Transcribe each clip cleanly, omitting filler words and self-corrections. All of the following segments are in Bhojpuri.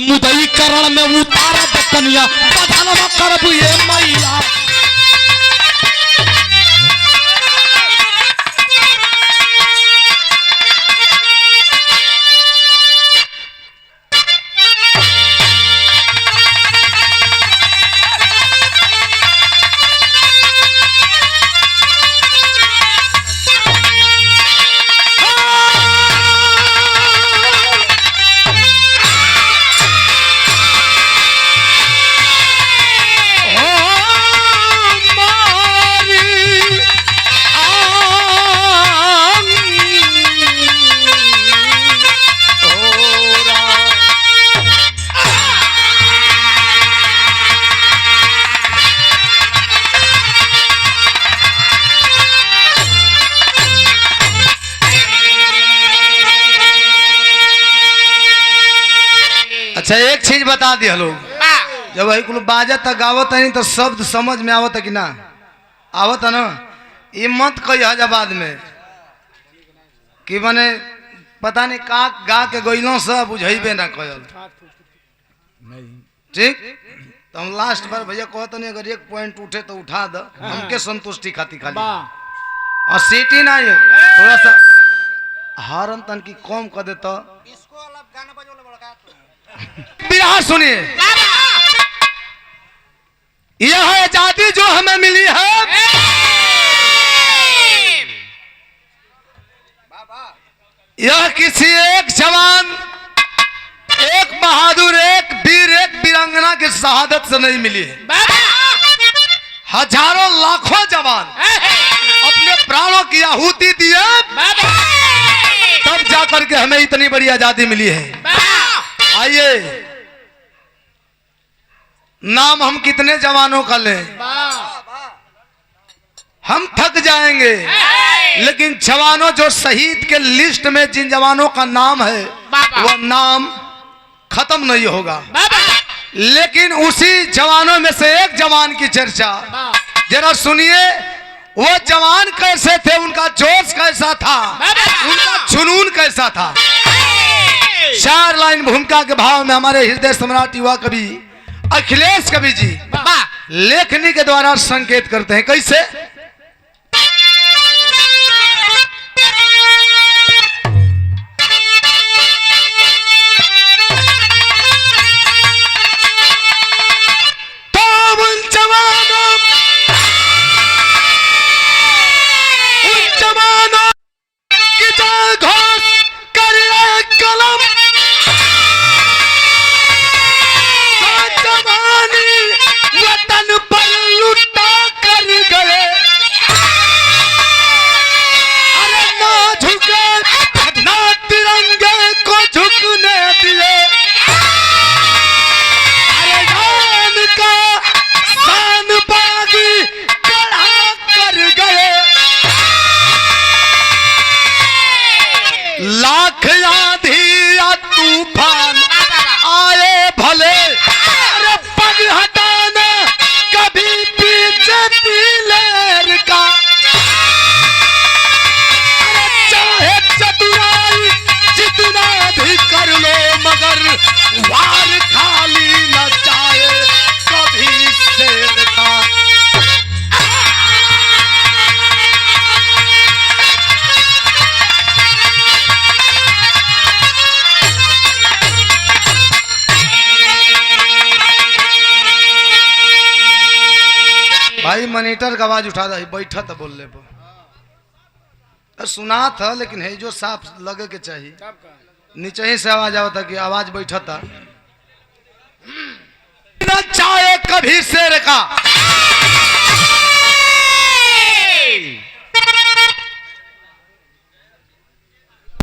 मुदई करण में उतारा दकनिया बदलवा करबू ये मैया। अच्छा एक चीज बता दिया लोग, जब वही कुल बाजत गावत नहीं तो शब्द समझ में आवत कि ना आवत है ना। ये मत कही बाद में कि मने पता नहीं का गा के गइलों से बुझेबे ना कहल। ठीक तो हम लास्ट बार भैया कहत नहीं अगर एक पॉइंट उठे तो उठा दो, हमके संतुष्टि खाती खाली और सीटी ना है थोड़ा सा हारन तन की कम कर देता। इसको अलग गाना बजाओ बड़का बिहार सुनिए, यह आजादी जो हमें मिली है, यह किसी एक जवान, एक बहादुर, एक वीर, एक वीरांगना की शहादत से नहीं मिली है। हजारों लाखों जवान अपने प्राणों की आहुति दिए तब जाकर के हमें इतनी बड़ी आजादी मिली है। आइए नाम हम कितने जवानों का लें, हम थक जाएंगे, लेकिन जवानों जो शहीद के लिस्ट में जिन जवानों का नाम है वह नाम खत्म नहीं होगा। लेकिन उसी जवानों में से एक जवान की चर्चा जरा सुनिए। वो जवान कैसे थे, उनका जोश कैसा था, उनका जुनून कैसा था। 4 लाइन भूमिका के भाव में हमारे हृदय सम्राट युवा कवि अखिलेश कवि जी लेखनी के द्वारा संकेत करते हैं। कैसे? भाई मॉनिटर का आवाज उठा दे, बैठा था बोलने पर सुना था, लेकिन है जो साफ लगे के चाहिए। नीचे ही से आवाज आवता कि आवाज बैठा था। न चाहे कभी शेर का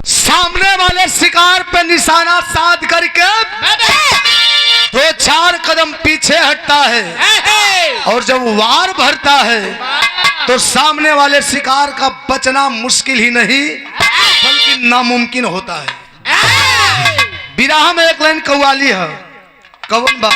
सामने वाले शिकार पे निशाना साध करके तो 4 कदम पीछे हटता है, और जब वार भरता है तो सामने वाले शिकार का बचना मुश्किल ही नहीं बल्कि नामुमकिन होता है। बिरहा में एक लाइन कव्वाली है, कवन बा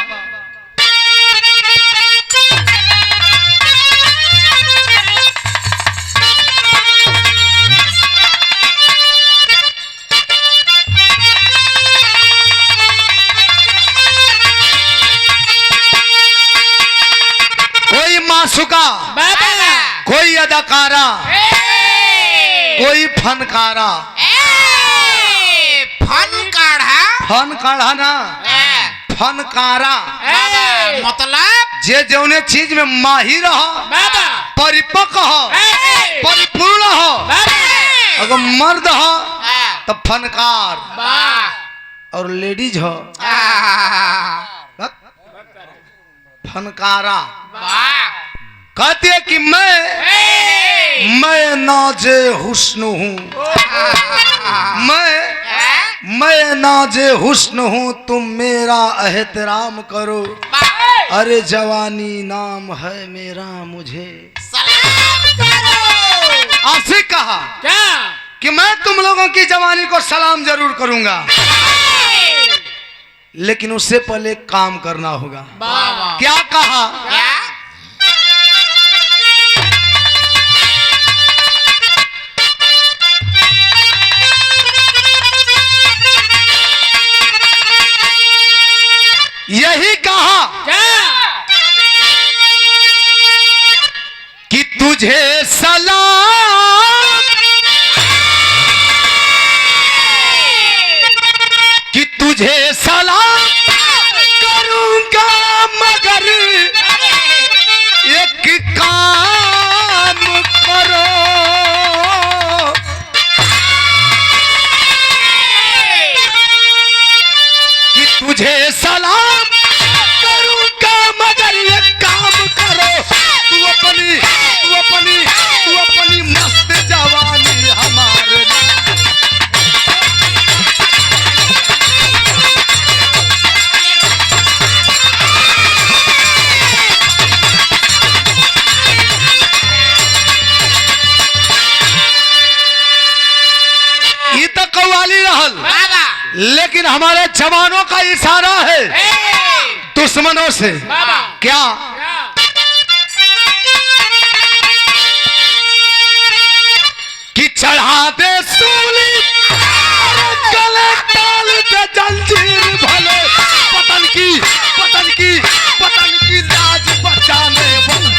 अभिनेता, कोई अदाकारा, कोई फनकारा। फन काढ़ा ना, फनकारा मतलब जे जौने चीज में माहिर हो, परिपक्व हो, परिपूर्ण हो। अगर मर्द हो तो फनकार, और लेडीज हो फनकारा। कहती है कि मैं नाजे हुस्न हूँ, मैं नाजे हुस्न हूँ, तुम मेरा एहतराम करो। अरे जवानी नाम है मेरा, मुझे आशिक कहा कि मैं तुम लोगों की जवानी को सलाम जरूर करूंगा, लेकिन उससे पहले काम करना होगा। क्या कहा? यही कहा कि तुझे सलाम, कि तुझे सलाम करूंगा, मगर एक काम करो। कि तुझे सलाम करूंगा, मगर एक काम करो। तू अपनी मस्त जवानी हमारे ये तो कव्वाली रहल, लेकिन हमारे जवानों का इशारा है दुश्मनों से। क्या? कि चढ़ा दे सूली, गले डाल दे जंजीर, भले पतन की लाज बचाने वाले।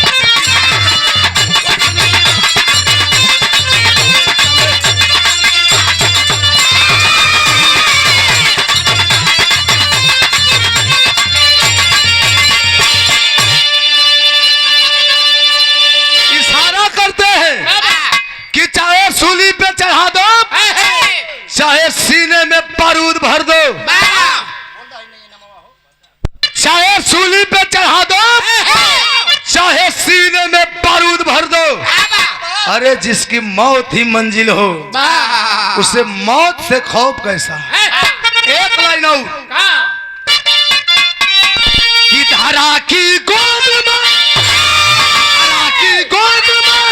इशारा करते हैं कि चाहे सूली पे चढ़ा दो, चाहे सीने में बारूद भर दो, चाहे सूली पे चढ़ा दो, चाहे सीने में बारूद भर दो। अरे जिसकी मौत ही मंजिल हो, उसे मौत से खौफ कैसा? एक लाइन और कि धरा की गोद में, धरा की गोद में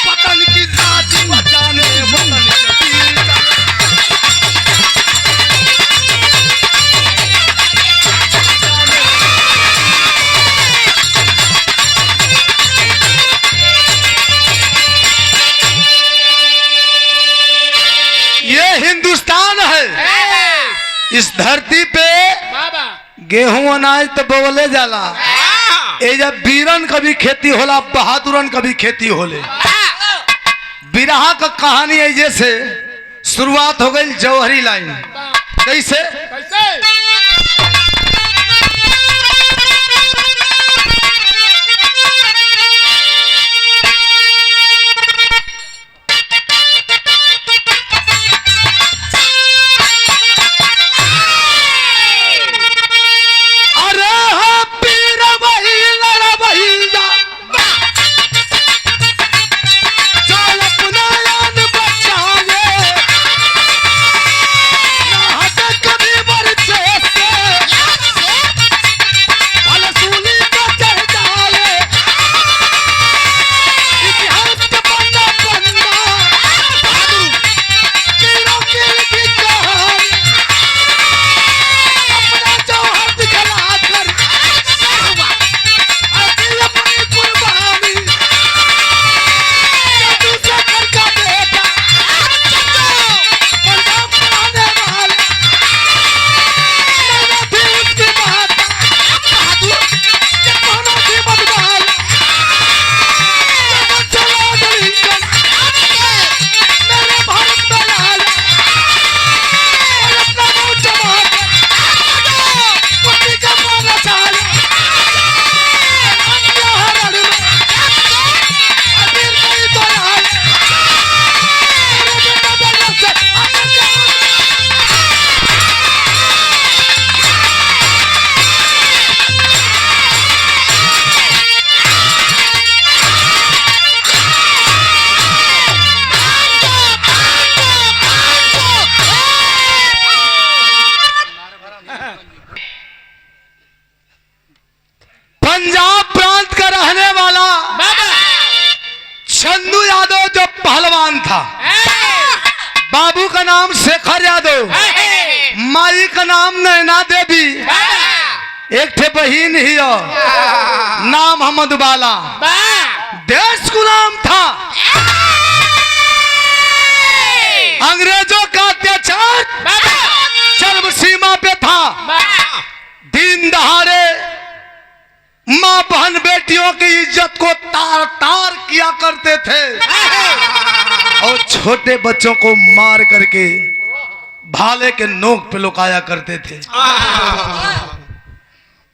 पतन की लाज बचाने ये हिंदुस्तान है। इस धरती पे गेहूं अनाज तो बोले जाला, ए जब वीरन कभी खेती होला, बहादुरन कभी खेती होले। बिरहा का कहानी है, जैसे शुरुआत हो गई जौहरी लाइन। कैसे? कभी मर पंजाब प्रांत का रहने वाला चंदू यादव जो पहलवान था। बाबू का नाम शेखर यादव, माई का नाम नैना देवी, एक ठे बहन ही नाम मधुबाला। देश गुलाम था, अंग्रेजों का अत्याचार चरम सीमा पे था। दिन दहाड़े माँ बहन बेटियों की इज्जत को तार तार किया करते थे और छोटे बच्चों को मार करके भाले के नोक पे लुकाया करते थे।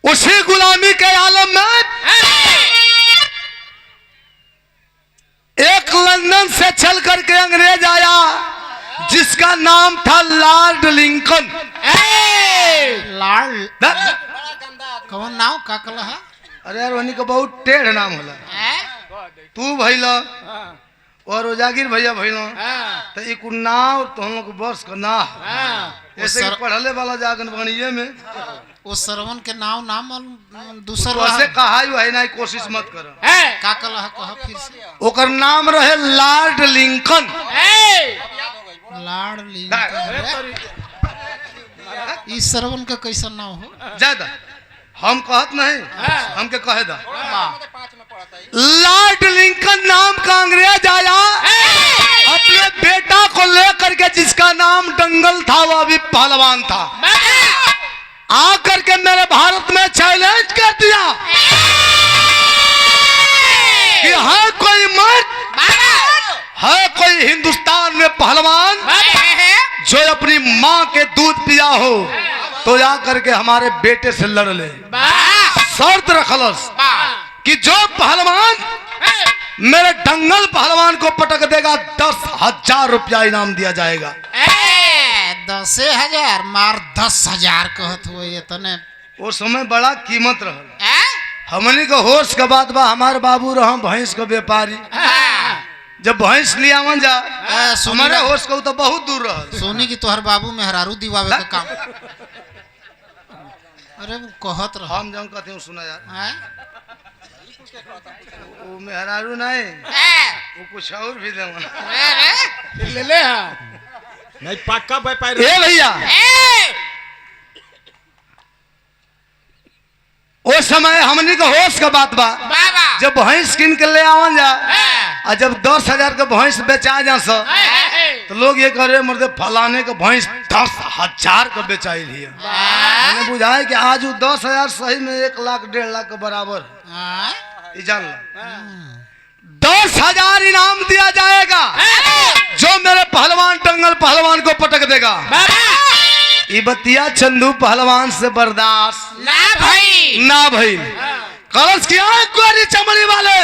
उसी गुलामी के आलम में एक लंदन से चल करके अंग्रेज आया जिसका नाम था लॉर्ड लिंकन। लॉर्ड कौन नाम का कला है? अरे यार वही का बहुत टेढ़ नाम होला। तू भैला और उजागिर भैया भैला तो एक नाव तो हम लोग बस का ना ऐसे कि पढ़ले वाला जागन बनिए में वो सरवन के नाम दूसरा वैसे कहा है ना, कोशिश मत कर। का कला है कहा फिर से? ओकर नाम रहे लॉर्ड लिंकन। लॉर्ड लिंकन इस सरवन का कैसा नाम हो? ज्यादा हम कहत नहीं, हमके कहे दा। लॉर्ड लिंकन नाम का अंग्रेज आया अपने बेटा को लेकर के, जिसका नाम डंगल था, वो अभी पहलवान था। आकर के मेरे भारत में चैलेंज कर दिया कि है कोई मर्द, है कोई हिंदुस्तान में पहलवान जो अपनी माँ के दूध पिया हो तो आकर के हमारे बेटे से लड़ ले। शर्त रखलस कि जो पहलवान मेरे डंगल पहलवान को पटक देगा 10,000 रुपया इनाम दिया जाएगा। 10,000 मार 10,000 कहत हुए ये तने वो समय बड़ा कीमत रहा। हमने का होश का बात बा, हमारे बाबू रहा भैंस का व्यापारी। जब भैंस लिया मन जा हमारे होश को तो बहुत दूर रहा। सोनी की तोहर बाबू मेहरारू दिवावे का काम। अरे वो कहत रहा हम जब कहते हैं सुना यार, वो मेहरारू नहीं, वो कुछ और भी ले ले नहीं पक्का व्यापारी। ए भैया वो समय हमने का होश का बात बा, जब भैंस किन के ले आवन जा और जब 10,000 का भैंस बेचा जा तो लोग ये कह रहे मर्दे फलाने का भैंस 10,000 का बेचाई लिया। मैंने बुझाया कि आज वो 10,000 सही में 1 लाख 1.5 लाख के बराबर जान लो। 10,000 इनाम दिया जाएगा जो मेरे पहलवान टंगल पहलवान को पटक देगा। ये बतिया चंदू पहलवान से बर्दाश्त ना भाई कलश किया गोरी चमड़ी वाले,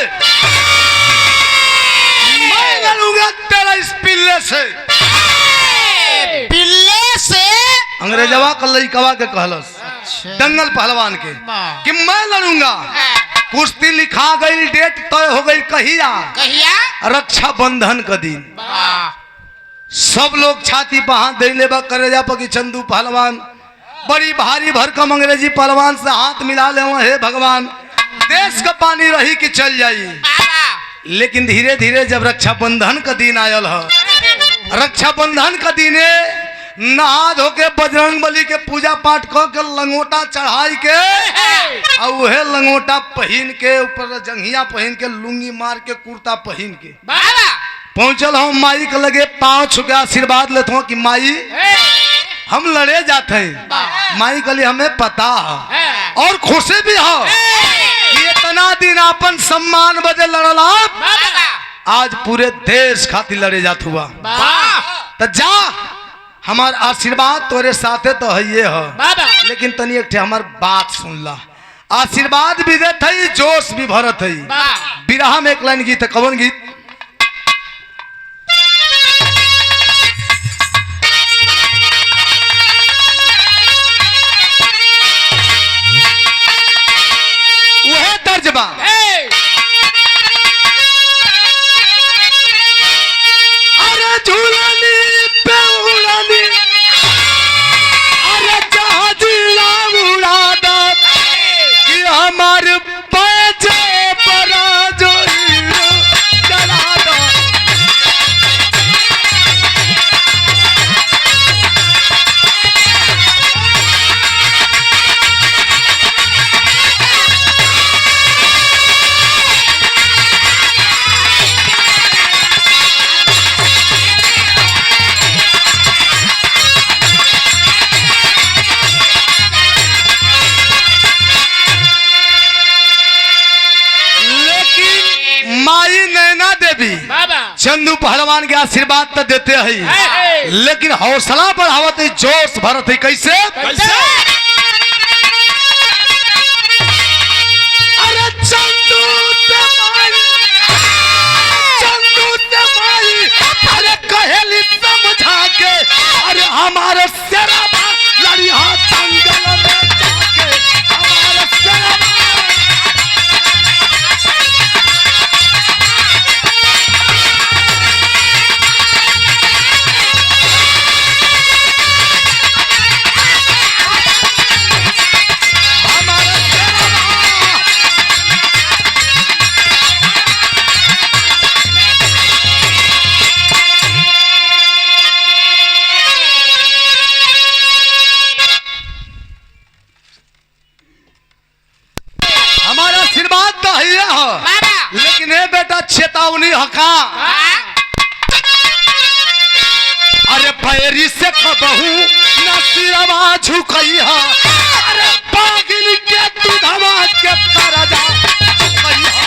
मैं लड़ूंगा तेरा इस पिल्ले से। पिल्ले से अंग्रेजवा का लइकवा के कहलस दंगल पहलवान के कि मैं लड़ूंगा। कुश्ती लिखा गई, डेट तय हो गई कहिया रक्षा बंधन का दिन। सब लोग छाती पर हाथ दे ले करेजा पर कि चंदू पहलवान बड़ी भारी भरकम अंग्रेजी पहलवान से हाथ मिला ले, हे भगवान देश का पानी रही कि चल जाई। लेकिन धीरे धीरे जब रक्षाबंधन का दिन आयल है, रक्षाबंधन का दिने नहा धो के बजरंग बली के पूजा पाठ कर के लंगोटा चढ़ाई के और वह लंगोटा पहन के ऊपर जंघिया पहन के लुंगी मार के कुर्ता पहन के पहुंचल हूँ माई के लगे, पाँव छू के आशीर्वाद लेते हो कि माई हम लड़े जाते हैं। माई के लिए हमें पता है और खुशी भी हो कि इतना दिन अपन सम्मान बजे लड़ला, आज पूरे देश खातिर लड़े जात हुआ। तो जा हमार आशीर्वाद तोरे साथे तो है ये है, लेकिन तनी एक हमार बात सुन ला। आशीर्वाद भी देत है, जोश भी भरत है। बिरहा में एक लाइन गीत है, कवन गीत? वह तर्जबा अरे झूलनी पे उड़ानी, अरे जहाज उड़ा दो कि हमारे चंदू पहलवान के आशीर्वाद तो देते हैं, लेकिन हौसला बढ़ावत है, जोश भरत है। कैसे? अरे चंदू ते माई, अरे कहेली समझा के, अरे हमारे शेरवा लड़िया दंगल में जाके, हमारे शेरवा। लेकिन ए बेटा चेतावनी हका, अरे पैरी से कबहू न सिरवा झुकई है, अरे पागिल के दूधवा के करजा झुकई है।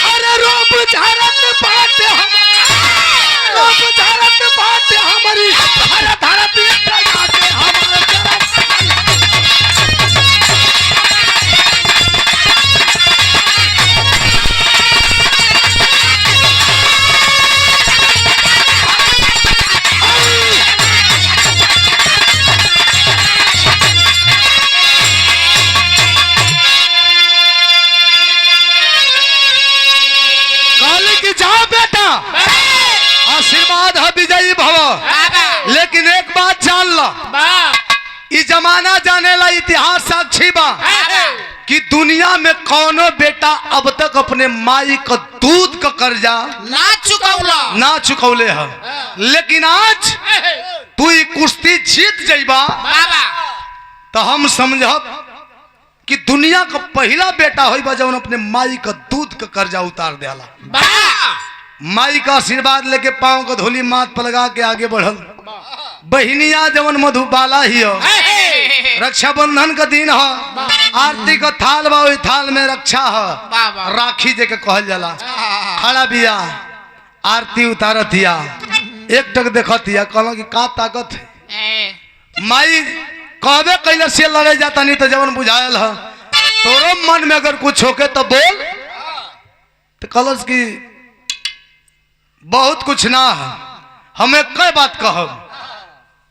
अरे रोब झारत बाटे हमारी, अरे धरती जाके हमारे काली की जाओ बेटा, आशीर्वाद है विजयी भव। लेकिन एक बात जान लो, इस जमाना जाने ला, इतिहास साक्षी बा कि दुनिया में कौनो बेटा अब तक अपने माई का दूध का कर्जा ना चुकौले है। लेकिन आज तू ये कुश्ती जीत जाइबा तो हम समझब कि दुनिया का पहला बेटा होइबा जौन अपने माई का दूध का कर्जा उतार देला। माई का आशीर्वाद लेके पांव को धोली माथ पर लगा के आगे बढ़ल। बहिनिया जवन मधुबाला ही हो, रक्षाबंधन का दिन हो, आरती का थाल बा, ओई थाल में रक्षा हो, राखी जे के कहल जाला। खड़ा बिया, आरती उतारतिया, एक टक देखतिया, कहला कि का ताकत है। माई कहबे कैले से लड़े जाता नहीं तो जवन बुझायल है, तोरो मन में अगर कुछ होके तो बोल। तो कहलस कि बहुत कुछ ना है, हमें कई बात कहब।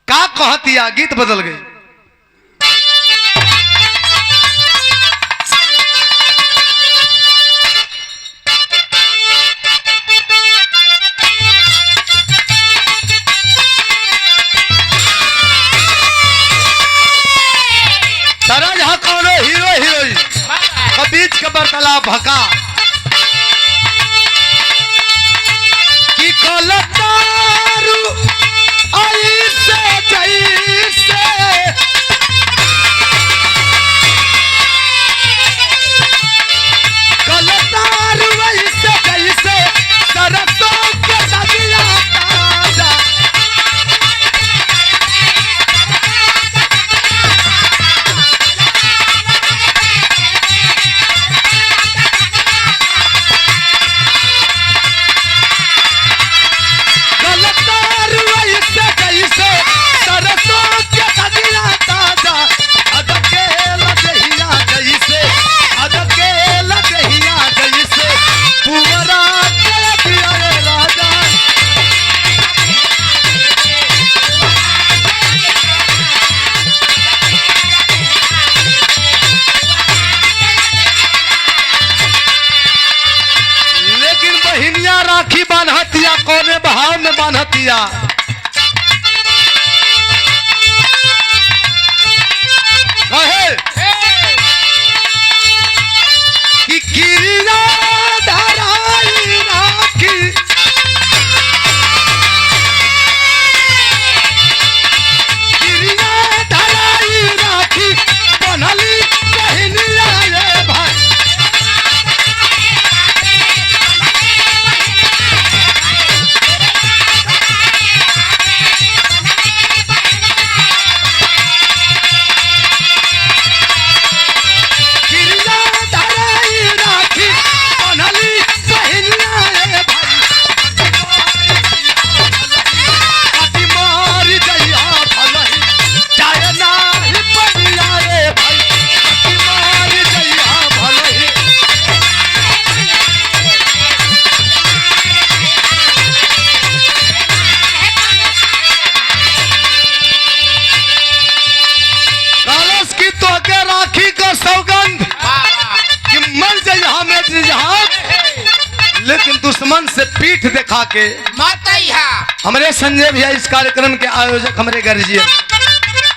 का कहतिया, गीत बदल गई। तरह जहाँ कौनो हीरो हीरोइन के बीच के वार्तालाप भका कि कलतारू ऐसे जैसे कलतारू ऐसे जैसे सरसों के नदिया ताजा। राखी बांधतिया, कौने भाव में बांधतिया। कि गिरिया धराई राखी, गिरिया धराई राखी, बनली बहनिया रे भाई। पीठ दिखा के मत आइहा। हमारे संजय भैया इस कार्यक्रम के आयोजक हमारे गर्जियन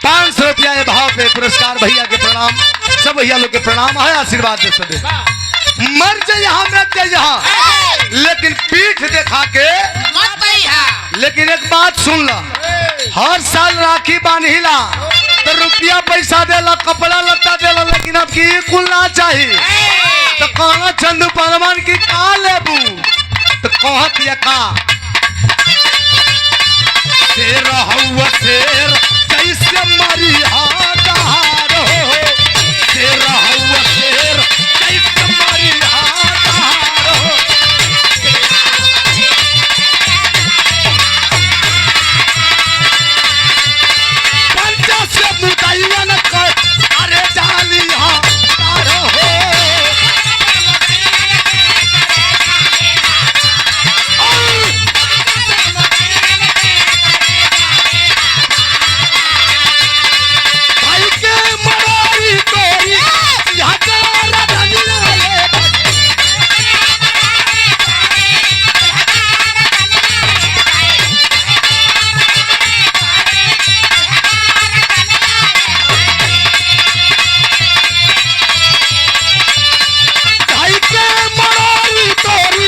500 रुपया ये भाव पे पुरस्कार भैया के प्रणाम, सब भैया लोग के प्रणाम है, आशीर्वाद दे सबे। मर जाए यहाँ मर जाए यहाँ, लेकिन पीठ दिखा के मत आइहा। लेकिन एक बात सुन ला, हर साल राखी बांधिला तो रुपया पैसा देला, कपड़ा लत्ता देला, लेकिन अब की कुल ना चाहिए तो कहा चंदू परमान की का लेबू तो कहत या का शेर हवा शेर कैसे मरी हादार हो, शेर हवा शेर कैसे मरी हादार हो। पंचा से मुदाइया न कर अरे जाली हादार हो। भाई के मरारी तोरी यहाँ का राधनिया ले भाई के मरारी तोरी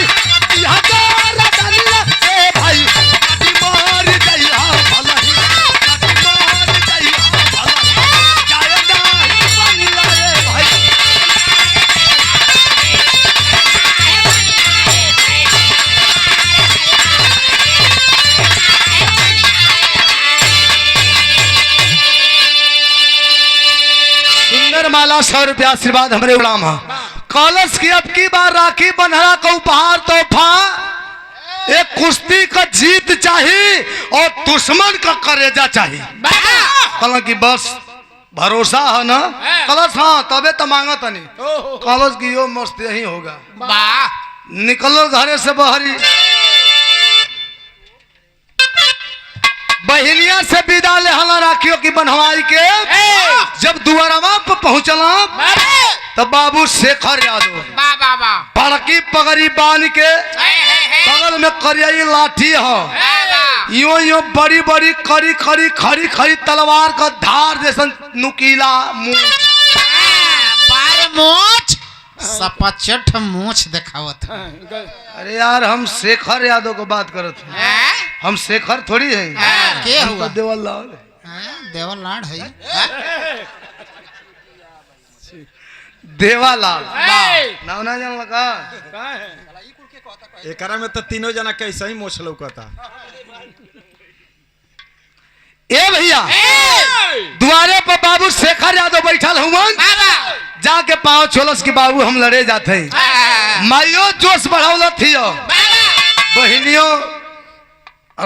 यहाँ का राधनिया ए भाई कटी मार जाइया भला ही, कटी मार जाइया भला ही, जाए नाही बनिया रे भाई। सुंदर माला 100 रुपया आशीर्वाद हमारे गुलाम है। कॉलेज की अब की बार राखी बंधना का उपहार तोहफा एक कुश्ती का जीत चाहिए और दुश्मन का करेजा चाहिए। कल की बस भरोसा है ना कलश, हाँ तबे तो मांगा तनी कॉलेज की यो मस्त यही होगा। निकलो घरे से बहरी, बहिनिया से विदा ले हला राखियों की बनवाई के जब दुआरवा पर पहुंचला तब बाबू शेखर यादव बड़की पगड़ी बांध के बगल में करियाई लाठी है, यो यो बड़ी बड़ी खड़ी खड़ी खड़ी खड़ी तलवार का धार जैसा नुकीला मूछ, मूछ सपचट मूछ दिखावत है। अरे यार हम शेखर यादव को बात करत हैं, हम शेखर थोड़ी है। के हुआ? देवलाल देवल लाड है। देवालाल नाव ना जान लगा। एकरा में तो तीनों जना कैसे ही मोछ लौकता। ए भैया द्वारे पर बाबू शेखर यादव बैठल हुआ, जाके पाँव छोलस के बाबू हम लड़े जाते हैं। माइयो जोश बढ़ौल थी, बहनियों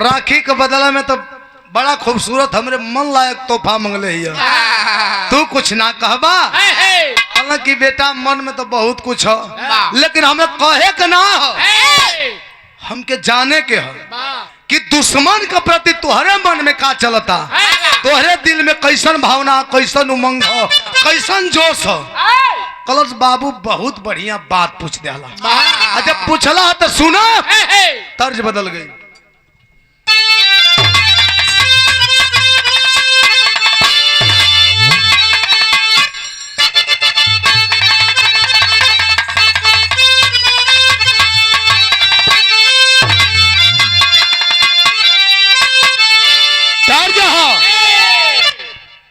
राखी के बदला में तो बड़ा खूबसूरत हमरे मन लायक तोहफा मंगले हिया। तू कुछ ना कहबा, हालांकि बेटा मन में तो बहुत कुछ हो, लेकिन हमें कहे के ना हो, हमके जाने के हो कि दुश्मन के प्रति तुहरे मन में का चलता, तुहरे दिल में कैसन भावना, कैसन उमंग हो, कैसन जोश हो। कलश बाबू बहुत बढ़िया बात पूछ दिला, जब पूछला तो सुना तर्ज बदल गई।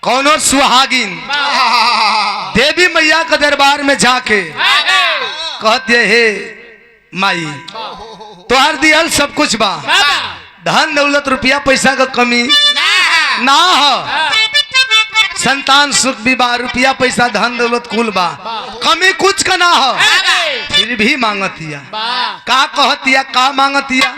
कौनो सुहागिन देवी मैया के दरबार में जाके कहते हे माई तोहर दियल सब कुछ बा, धन दौलत रुपया पैसा का कमी ना हो, संतान सुख विवाह रुपया पैसा धन दौलत कुल बा, कमी कुछ का ना हो, फिर भी मांगतिया। का कहतिया, का मांगतिया?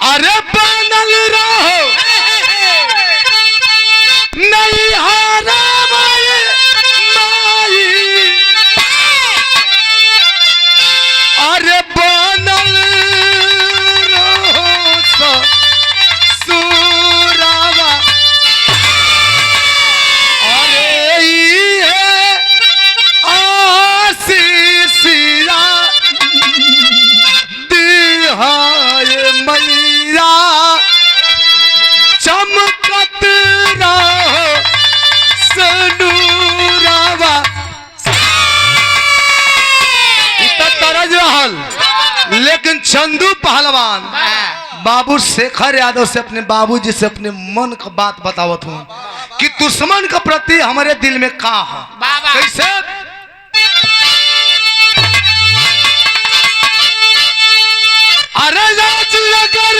अरे बनल रहो नहीं हारा माई, अरे बनल रहो सुरावा, अरे ये लेकिन चंदू पहलवान बाबू शेखर यादव से अपने बाबूजी से अपने मन का बात बतावत हूँ कि दुश्मन के प्रति हमारे दिल में का है। कैसे? अरे राज नगर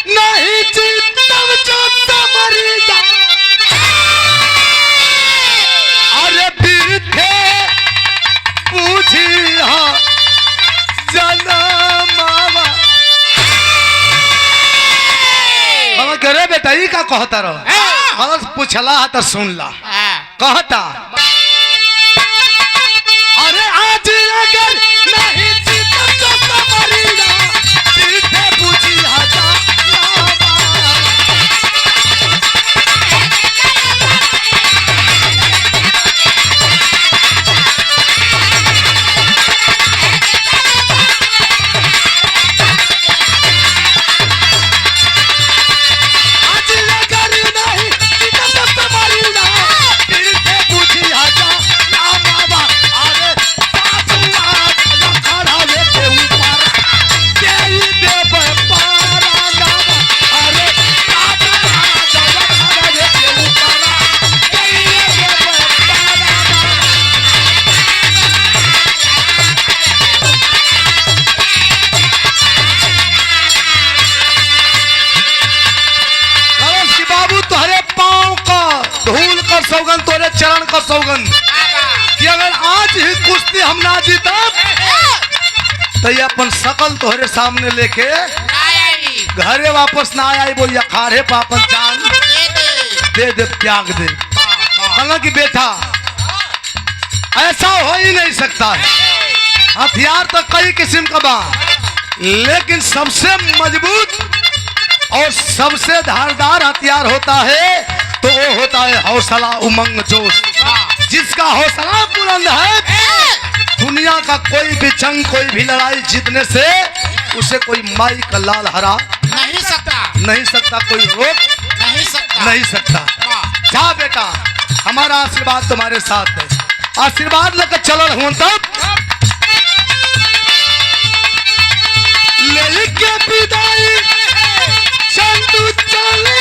नहीं जीतब जो मरी जा, अरे फिर थे पूछी जनमावा। करे बेटा ई का कहता रहो, पूछला तो सुन ला। कहता अरे आज अगर नहीं जीतब जो मरी जा, फिर थे पूछी सौगन तोरे चरण का सौगन कि अगर आज ही कुश्ती हम ना जीतब तो ये अपन सकल तोहरे सामने लेके घरे वापस ना आई, वो अखाड़े पर अपन जान दे त्याग दे। कहना कि बेटा ऐसा हो ही नहीं सकता है। हथियार तो कई किस्म का बा, लेकिन सबसे मजबूत और सबसे धारदार हथियार होता है तो वो होता है हौसला, उमंग, जोश। जिसका हौसला बुलंद है, दुनिया का कोई भी जंग, कोई भी लड़ाई जीतने से उसे कोई माई का लाल हरा नहीं सकता, कोई रोक नहीं सकता। जा बेटा, हमारा आशीर्वाद तुम्हारे साथ है, आशीर्वाद लेकर चल हूं तब लेके विदाई चंदू चले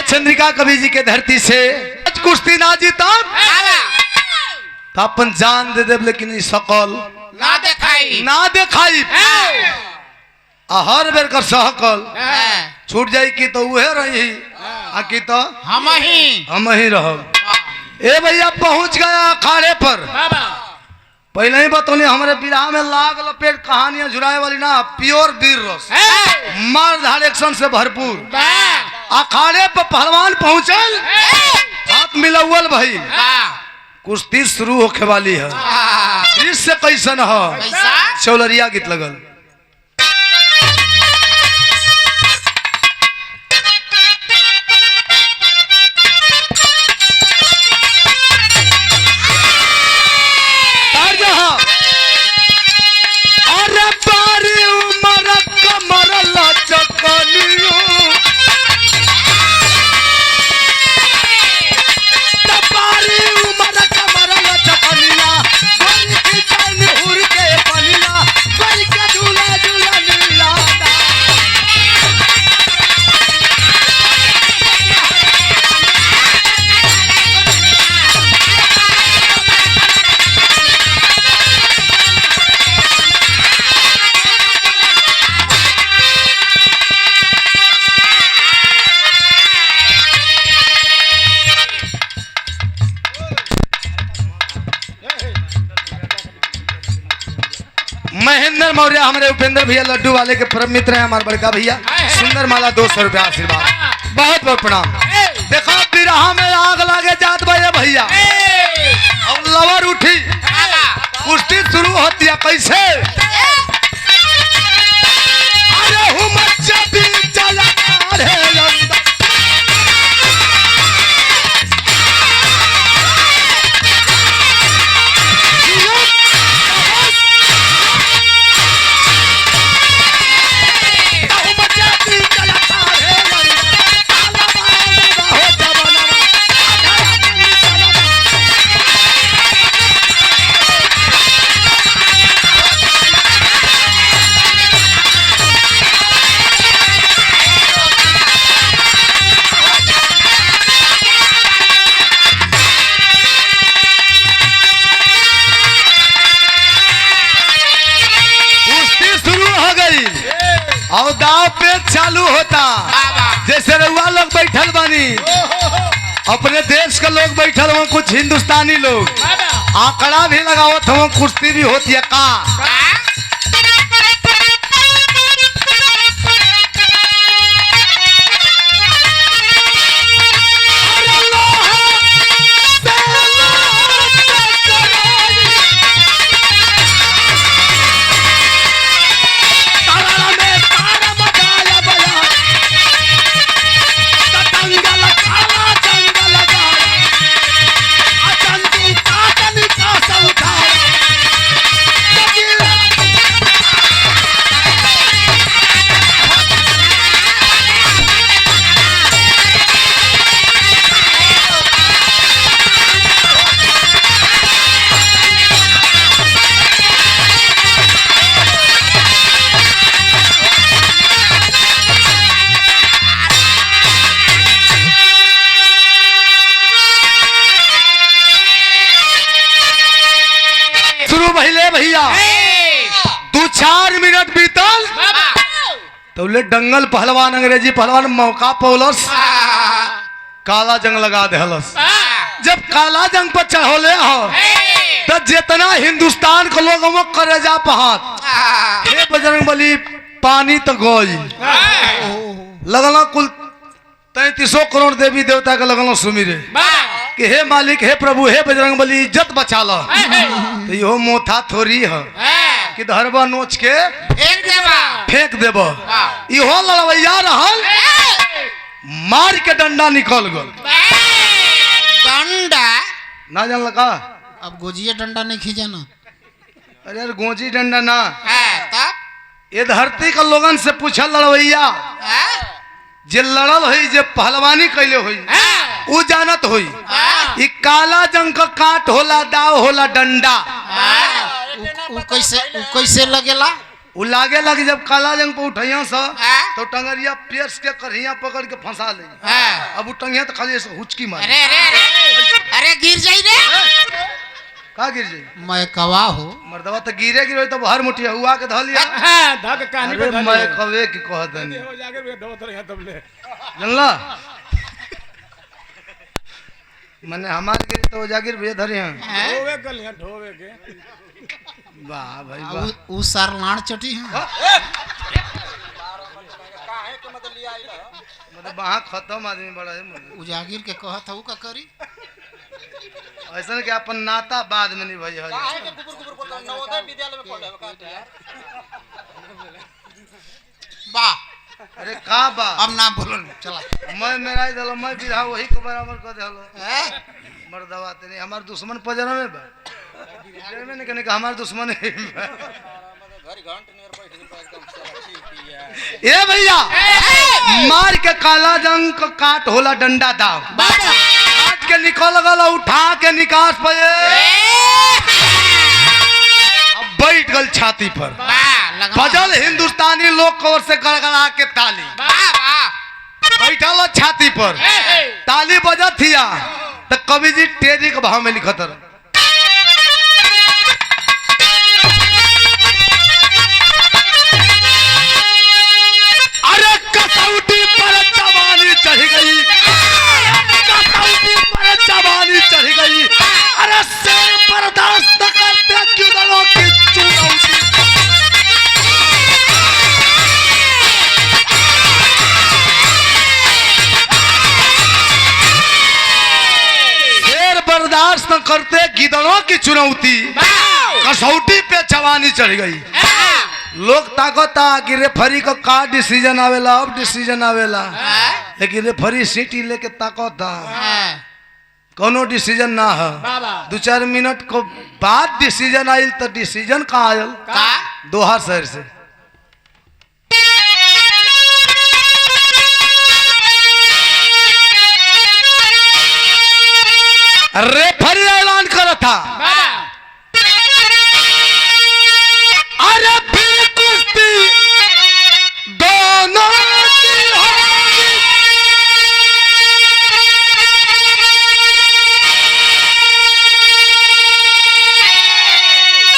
चंद्रिका कवि जी के धरती से कुश्ती ना जीता तो अपन जान दे दे, लेकिन सकल ना देखाई हर बेर का सहकल छूट जाई कि तो उहे रही कि तो हम ही रहब। ए भैया पहुंच गया अखाड़े पर। पहले ही बतौनी हमारे विराह में लाग लपेट कहानियां जुड़ाए वाली ना, प्योर वीर रस, मार धाड़ एक्शन से भरपूर। अखाड़े पर पहलवान पहुंचल, हाथ मिलौल भाई, कुश्ती शुरू होके वाली है। दृश्य कैसन है, चौलरिया गीत लगल। महेंद्र मौर्य हमारे उपेंद्र भैया लड्डू वाले के परम मित्र हैं, हमारे बड़का भैया सुंदर माला 200 रुपया आशीर्वाद, बहुत बहुत प्रणाम। देखो बिरहा में आग लागे जात भैया भैया और लवर उठी, कुश्ती शुरू होती है कैसे? अरे हुम जब चला रे लंदा और दाव पे चालू होता, जैसे रउआ लोग बैठल बानी, अपने देश के लोग बैठल हो, कुछ हिंदुस्तानी लोग आंकड़ा भी लगावत हो, कुश्ती भी होती है का। भैया 2-4 मिनट बीतल तो ले डंगल पहलवान अंग्रेजी पहलवान मौका पौलस काला जंग लगा देहलस। जब काला जंग पर चढ़ोले हो तो जितना हिंदुस्तान के लोग वो करेजा पहाड़ हे बजरंगबली पानी तो गोई लगल कुल 3300 करोड़ देवी देवता के लगल सुमिरे कि हे मालिक हे प्रभु हे बजरंगबली इज्जत बचा लो। तो यो मोथा थोड़ी है कि धरबा नोच के फेंक देब। इहो लड़वैया रहल मार के डंडा निकल गल। डंडा ना जानल का? अब गोजिया डंडा नहीं खींचाना। अरे यार गोजी डंडा ना तब ये धरती का लोगन से पूछल लड़वैया जे लड़ल हुई जे पहलवानी कैले हुई उ जानत हुई। ई काला जंग का काट होला दाव होला डंडा उ कैसे लगेला? उ लागे लगी जब काला जंग पे उठैया सा तो टंगरिया पेस के करहिया पकड़ के फंसा ले। अब उ टंगिया तो खाली ऐसे हुचकी मार। अरे अरे अरे अरे गिर जाई रे। का गिर जाई? मैं कवा हो मर्दवा तो गिरे गिरे तो हर मुठिया हुआ के धलिया। हां धक कहानी पे मैं कवे की कहतनी हो जाके धोत रहे तबले जानला मने हमार गिरी तो जागिर भे धरे हैं ढोवे कल यहां ढोवे के वाह भाई वाह। उ सार लाण चटी है काहे के मतलब लिया आइला मतलब वहां खत्म आदमी बड़ा है। उजागिर के कहत हूं का करी ऐसा कि अपन नाता बाद में नहीं भई है। काहे के गुबुर गुबुर बोलता नवोदय विद्यालय में पढ़े का यार वाह। अरे का बा अब ना बोलो चला मैं मेरा दल मैं बिरहा वही के बराबर कर देलो मर्दवा तनी हमार दुश्मन पजरा में बा बिरहा में नहीं हमार दुश्मन है घर घंट नियर बैठ के एकदम ठीक है। ए भैया मार के काला जंग का काट होला डंडा दाव काट के निकल गल उठा के निकास पे अब बैठ गल छाती पर बजल हिंदुस्तानी लोग को ओर से गड़गड़ा के ताली बैठल छाती पर ताली बजत थिया तो कवि जी टेरी के भाव में लिखत रहे अरे कसौटी पर जवानी चढ़ गई कसौटी पर जवानी चढ़ गई अरे शेर बर्दाश्त न करते किधरों की चुनौती प्रश्न करते गिदड़ों की चुनौती, कसौटी पे जवानी चढ़ गई। लोग ताकता कि रेफरी का का डिसीजन आवेला, अब डिसीजन आवेला, लेकिन रेफरी सीटी लेके ताकता कोनो डिसीजन ना है। 2-4 मिनट को बाद डिसीजन आयल तो डिसीजन कहाँ आयल? दोहा शहर से। रेफरी ऐलान करा था, अरे फिर कुश्ती दोनों की होगी।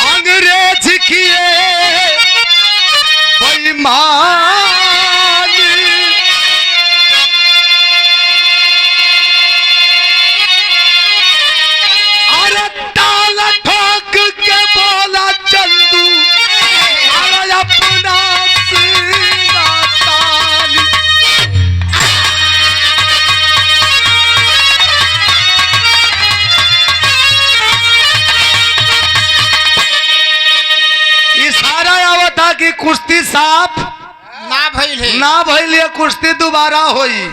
अंग्रेज किए बेईमानी, अरे ताल ठोक के बोला चंदू, अरे अपना सीना ताली। इशारा आवत था कि कुश्ती साफ ना भइल है, ना भइल, कुश्ती दोबारा होई,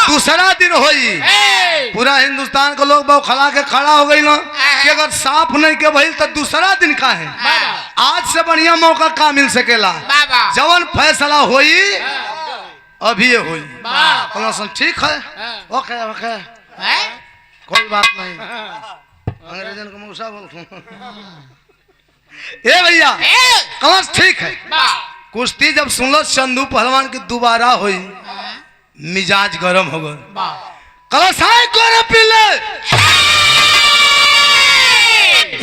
दूसरा दिन होई। पूरा हिंदुस्तान के लोग बौखला के खड़ा हो गई ना कि अगर साफ नहीं के भइल तो दूसरा दिन का है। आज से बढ़िया मौका का मिल सकेला? जवन फैसला होई अभी ये होई। ठीक है, ओके ओके, कोई बात नहीं। अंग्रेजन को मौसा बोल ए भैया, कलश ठीक है। कुश्ती जब सुनलो चंदू पहलवान की दोबारा हुई, मिजाज गरम हो गया। कलश आए गोरे पीले,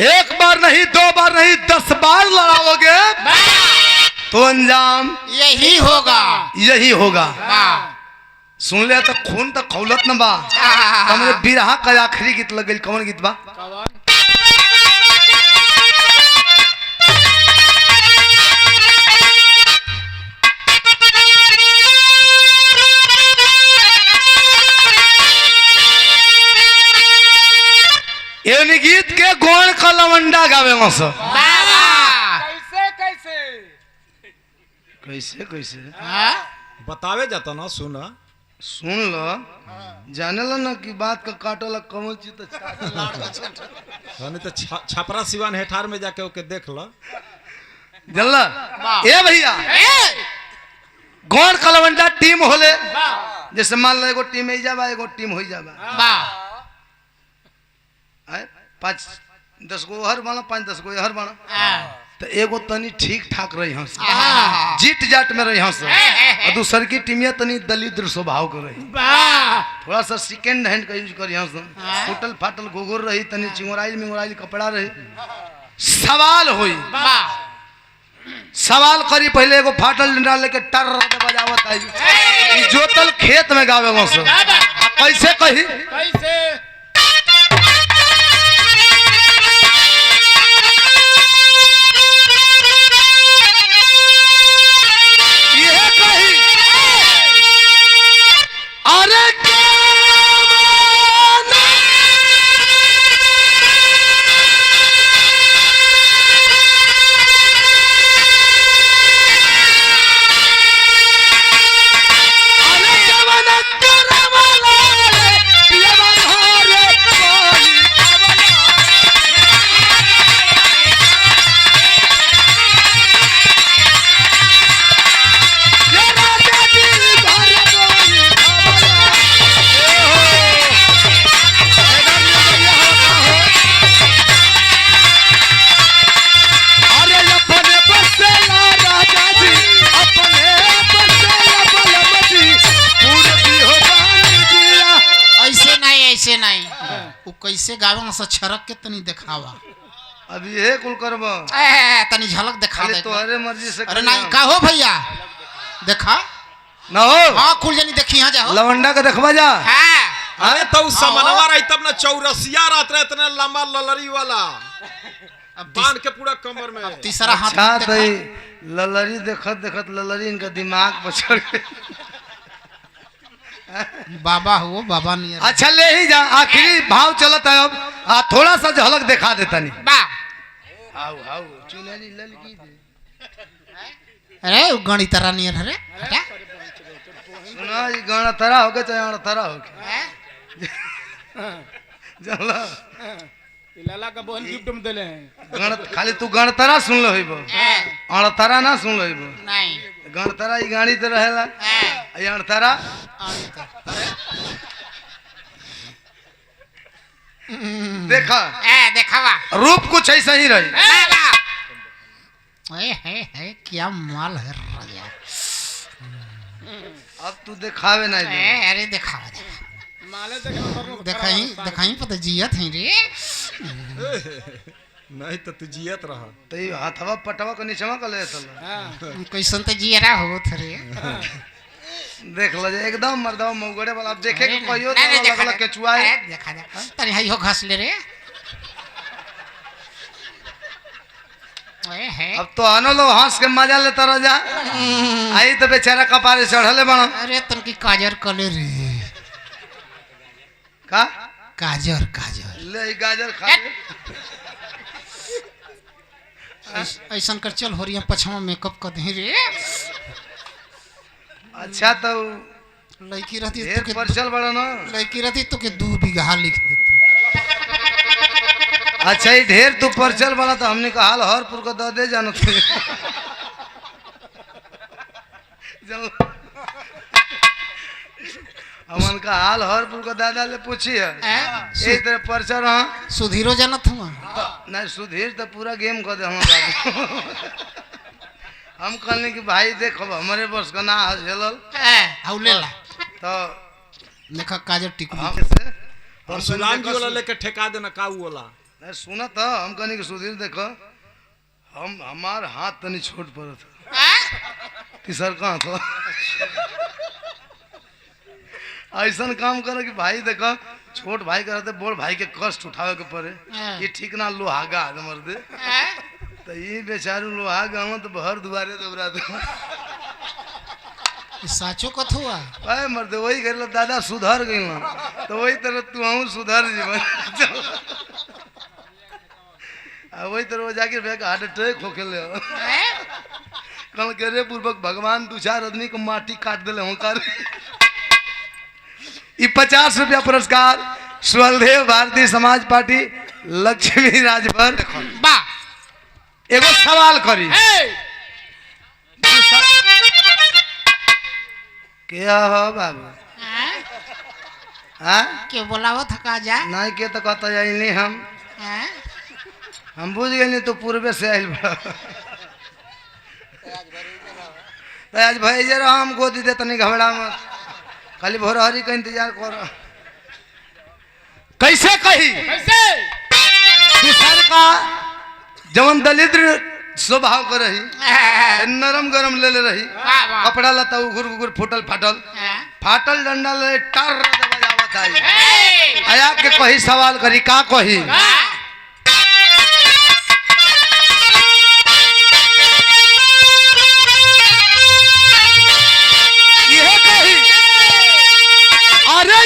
एक बार नहीं, 2 बार नहीं, 10 बार लड़ाओगे तो अंजाम यही होगा, यही होगा। सुन ले तो खून तो खौलत न बा। हमरे बिरहा का आखिरी गीत लग गई, कौन गीत बा? ये गीत के गोण का लवंडा गावे मसो। कैसे कैसे बतावे जाता ना, सुना सुन लो, जाने लो ना कि बात का काटो ला कमल चीज तो नहीं तो छपरा सिवान हेठार में जाके ओके देख लो। जल्ला ए भैया, गौर कलवंडा टीम होले, जैसे मान लो एगो टीम जाबा, एगो टीम हो जाबा, 5-10 गो हर बना, 5-10 गो हर बना, तो एगो तनी ठीक ठाक रही हंस, जीत जाट में रही हंस, और दूसर की टीमिया तनी दलिद्र स्वभाव के रही, थोड़ा सा सेकेंड हैंड का यूज करी हंस, फूटल फाटल घुघुर रही, तनी चिंगुराइल मिंगुराइल कपड़ा रही। सवाल हुई, सवाल करी, पहले एगो फाटल डंडा लेके टर बजावत आई, जोतल खेत में गावे हंस। कैसे कही? अरे कैसे गावे से छरक के तनी दिखावा। अभी ये कुल करबा, तनी झलक दिखा दे। तोहरे मर्जी से। अरे नहीं का हो भैया, देखा ना हो। हां कुल जनी देखी हां जा लवंडा के देखबा जा। हां अरे तो समनवा रही तब ना चौरसिया रात रहे इतना लंबा ललरी वाला, अब बांध के पूरा कमर में। अब तीसरा हाथ अच्छा तई ललरी देखत देखत ललरी इनका दिमाग पर चढ़ गई। बाबा हो बाबा नहीं। अच्छा ले ही जा, आखिरी भाव चलत है अब। थोड़ा सा झलक दिखा देता नहीं। आओ आओ चुनरी ललकी दे। अरे वो गणी तरह नहीं है। अरे सुना जी गाना तरा हो गए चाहे तरा हो गए जानला लाला का बहन गिफ्ट में देले हैं। गण खाली तू गण तरा सुन लो हिबो, अण तरा ना सुन लो हिबो। नहीं गण तरा ई गाड़ी तो रहेला, ई अण तरा देखा देखावा रूप कुछ ऐसा ही रही। है क्या माल है राजा। अब तू दिखावे नहीं दे। अरे दिखावा माले देखा दिखाई दिखाई पता जियत है रे। नहीं तो तू जियत रहा। तो ये हाथवा पटवा को नीचवा कर ले चल। कैसन तो जियरा हो रे। देख लो जे एकदम मर्दवा मौगड़े वाला। अब देखे के कहियो नहीं, तो अलग अलग केचुआ है। देखा जा तनी हइयो घास ले रे। ओए है अब तो आनो लो हंस के मजा लेता रह जा। आई तो बेचारा कपारे चढ़ले बनो। अरे तन की काजर कले रे। का काजर काजर ले ई गाजर खा ले। ऐसन कर चल हो रही पछवा मेकअप कर दे रे। अच्छा तो लड़की रहती ढेर तो पर चल बड़ा ना। लड़की रहती तो के 2 बीघा लिख देती। अच्छा ये ढेर तू परचल वाला तो हमने कहा हरपुर को दे दे जानो थे। हमन का हाल हरपुर को दादा ले पूछी है। एक तरह परचल रहा सुधीरो जानत हुआ नहीं सुधीर तो पूरा गेम कर दे हम बाबू। हम कहने कि भाई देखो हमारे बस का ना झेलल हाउ ले ला तो देखा काजर टिकली हम से परशुराम जी वाला लेके ठेका देना काऊ वाला। नहीं सुना था हम कहने कि सुधीर देखो हम हमार हाथ तनी छोट पड़त तीसर कहाँ था। ऐसा काम करो कि भाई देखो छोट भाई करते बड़ भाई के कष्ट उठावे के पड़े। ये ठीक ना लोहागा मर्दे तो ये बेचारू लोहागा हम तो भर दुआरे दबरा दो। साचो कथ हुआ अरे मर्दे वही कर दादा सुधर गई ना तो वही तरह तू हम सुधर जीवन। वही तरह वो जाके बैग हार्ट अटैक होके ले कल करे पूर्वक भगवान 2-4 आदमी को माटी काट दिले होकर। 50 रुपया पुरस्कार स्वलदेव भारतीय समाज पार्टी लक्ष्मी राजभर। बा एगो सवाल करी क्या हो बाबू हाँ के बोलावत थका जा नहीं के तो कहता जाइए हम बुझ गए तो पूर्वे से आयल बड़ा तो आज भाई जरा हम गोदी दे तनी घबरा मत खाली भोर हरी का इंतजार करो। कैसे कही किसान का जवन दलिद्र स्वभाव कर रही नरम गरम ले रही कपड़ा लता उघुर उघुर फूटल फाटल फाटल डंडा ले टार बजावत आई आया के कही सवाल करी का कही ये कही अरे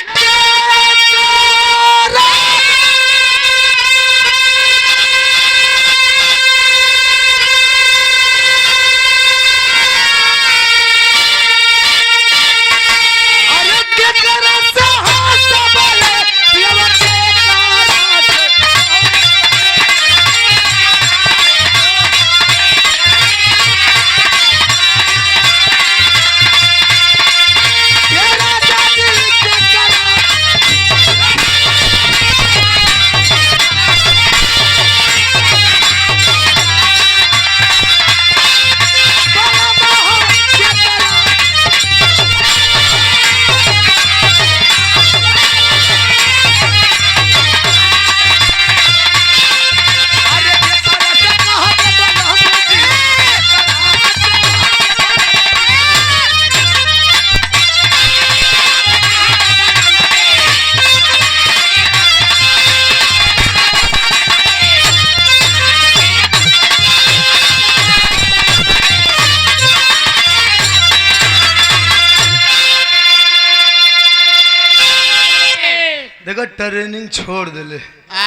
ट्रेनिंग छोड़ दिले आ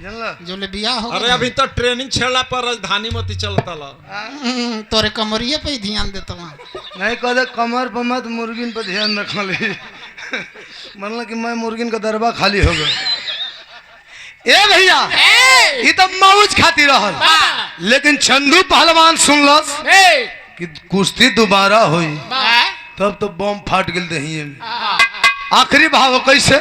जानला जो ले बिया हो अरे अभी तो ट्रेनिंग छेड़ा पर राजधानी मती चलता ला तोरे कमरिए पे ही ध्यान देता वहाँ नहीं कहते कमर पर मत मुर्गिन पर ध्यान रखा ले मतलब कि मैं मुर्गिन का दरबा खाली हो गया ए भैया ये तो मौज खाती रहल लेकिन चंदू पहलवान सुनलस कि कुश्ती दोबारा हुई तब तो बम फाट गल दही में आखिरी भाव कैसे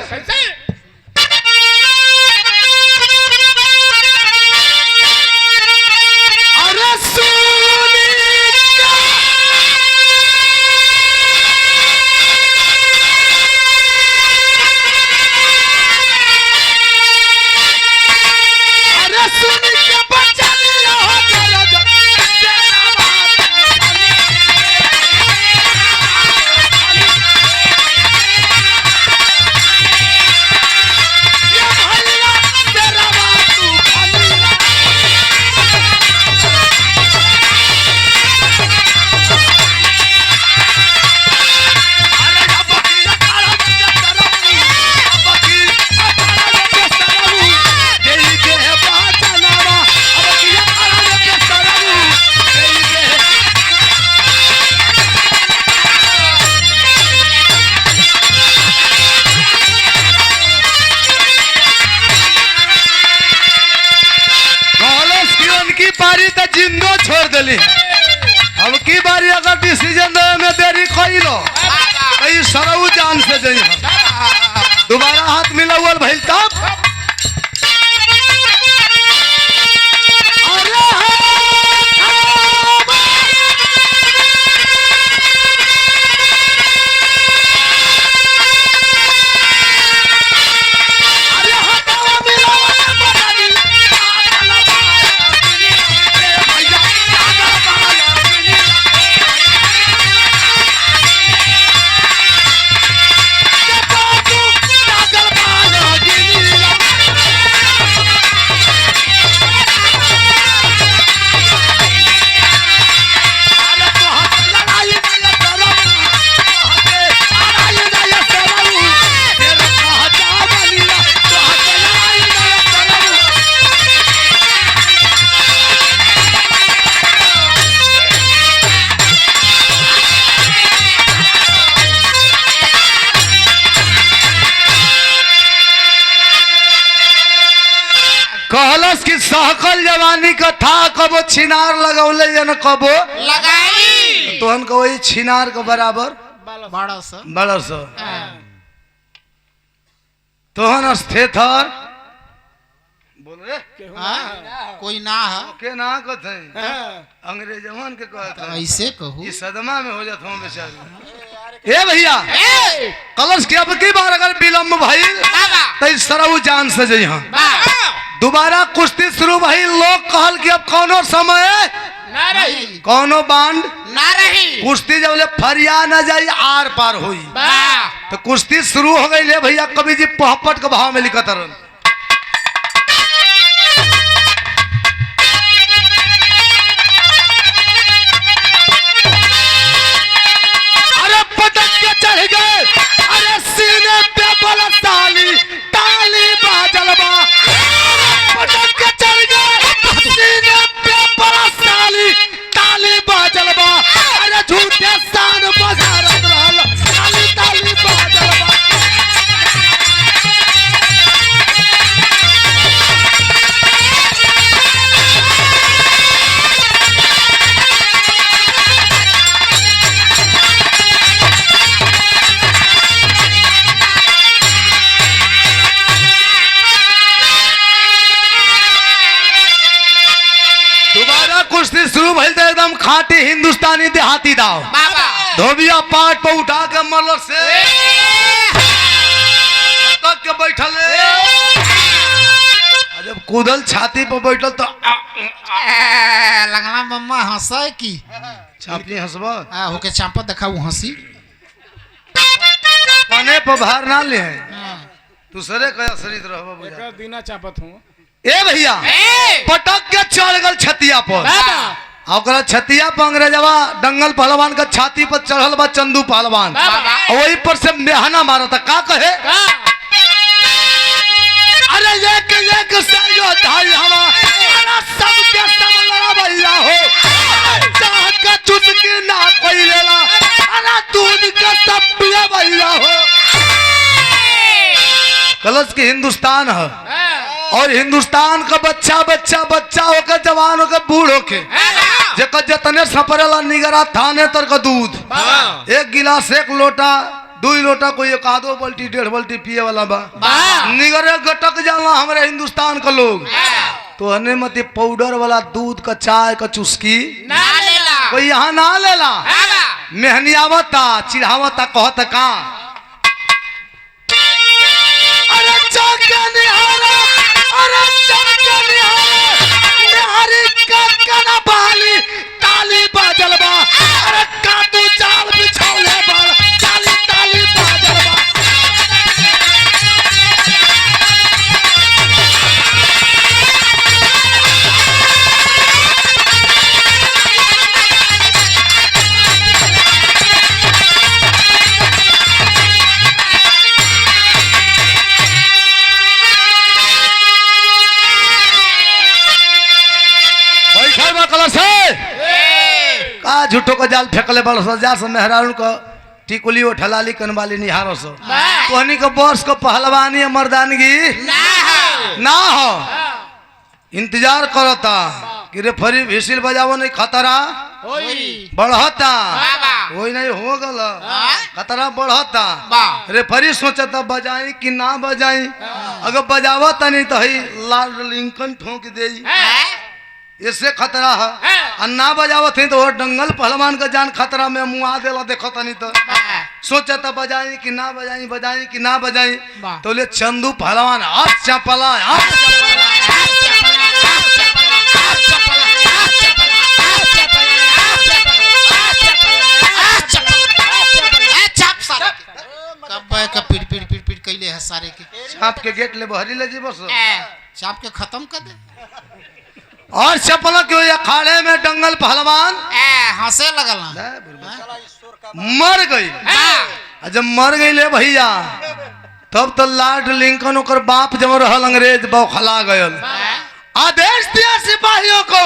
अरे सुन के बचा लिया हो तेरा जो तेरा बात ये भैया तेरा बात तू खाली अरे अब की अखाड़ा में तरबू अब की अखाड़ा में तरबू देई के है बाचनावा अब की अखाड़ा में तरबू देई के कॉलेज की उनकी पारी तो जिंदो छोड़ दिली अब की बारी अगर डिसीजन देवे में देरी कोई लो कई सरऊ जान से जई दोबारा हाथ मिलावल भइल तब अरे अरे हटावा मिलावल बदली पागल बाया भैया पागल बाया कहलस कि सहकल जवानी का था कबो छिनार लगौले जन कबो लगाई तोहन को वही छिनार के बराबर बड़ा सा बड़ा सा तोहन स्थिर बोल रे कोई ना है के ना कहते अंग्रेजवन के कहते ऐसे कहूँ ये सदमा में हो जाता हूँ बेचारी ए भैया कलश के अब की बार अगर विलम्ब भइल तो सरऊ जान से जई हम दोबारा कुश्ती शुरू भई लोग कहल कि अब कौनो समय ना रही कौनो बांड ना रही कुश्ती जब ले फरिया न जाई आर पार हुई तो कुश्ती शुरू हो गई ले भैया कवि जी पहपट के भाव में लिखत रहन अरे पटक के चढ़ गए अरे सीने पे बोला ताली ताली बाजल बा पटक के चढ़ गए सीने पे बोला ताली ताली बाजल बा अरे झूठे शान बजारत रहल ताली ताली बाजल बा दोबारा कुश्ती शुरू भइल तो एकदम खाटी हिंदुस्तानी देहाती दाव धोबिया पाट पर उठा के मरल से तक के बैठल जब कूदल छाती पर बैठल तो लगला मम्मा हंसा की छापनी हंसबा होके चांपा देखा वो हंसी पने पर भार ना ले दूसरे का शरीर रहबा बुझा एक दिना चापत हूँ ए भैया पटक के चढ़ गल छतिया पर ओकरा छतिया पर अंग्रेजवा दंगल पहलवान का छाती पर चढ़ल बा चंदू पहलवान वही पर से मेहना मारा था का कहे अरे एक से योद्धाई हवा, अरे सबके सब लड़ा भैया हो, चाह का चुटकी ना कोई लेला, अरे दूध का सब पिया भैया हो। कलश के हिंदुस्तान है और हिंदुस्तान का बच्चा बच्चा बच्चा होकर जवान होकर बूढ़ होके जेकर जतने सपरेला निगरा थाने तर का दूध, एक गिलास एक लोटा 2 लोटा कोई एक आधो बाल्टी 1.5 बाल्टी पिए वाला बा, निगरे गटक जाला हमारे हिंदुस्तान का लोग। तो हने मत पाउडर वाला दूध का चाय का चुस्की ना लेला कोई यहाँ ना लेला, मेहनियावता चिढ़ावता कहत का अरे जाके निहारा, अरे जाके निहारा, निहारी का कना बाली ताली बाजल बा, अरे काटू जाल बिछौले बा, ताली ताली बाजल बा। का झूठो का जाल फेंकले बड़ सजा से मेहरारू को टिकुली उठलाली कनवाली निहारो सो तोहनी के बॉस को पहलवानी मर्दानगी ना हो। इंतजार करता कि रेफरी विसिल बजावो नहीं खतरा बढ़ता, वही नहीं हो गल खतरा बढ़ता। रेफरी सोचता बजाई कि ना बजाई, अगर बजावता नहीं तो ही लाल लिंकन ठोक दे, इससे खतरा है। और ना बजावत है तो वो डंगल पहलवान का जान खतरा में मुआ देला देखो तनी तो सोचता बजाई कि ना बजाई, बजाई कि ना बजाई, तो ले चंदू पहलवान हाथ चपला का पीट पीट पीट पीट कैले है सारे के छाप के गेट ले बहरी ले जी बस चाप के खत्म कर दे। और चपला क्यों अखाड़े में डंगल पहलवान हंसे लगल मर गई। जब मर गई ले भैया तब तो लॉर्ड लिंकन ओकर बाप जब रहल अंग्रेज बौखला गयल, आदेश दिया सिपाहियों को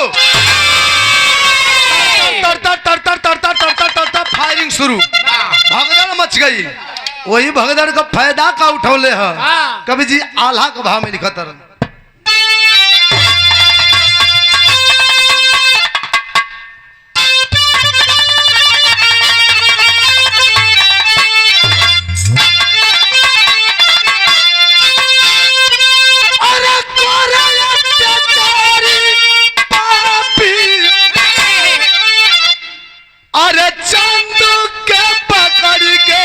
तरतर तरतर तरतर तरतर तरतर फायरिंग शुरू, भगदड़ मच गई। वही भगदड़ का फायदा का उठौले है कभी जी आल्हा का भाव में लिखत रह। अरे चंदू के पकड़ के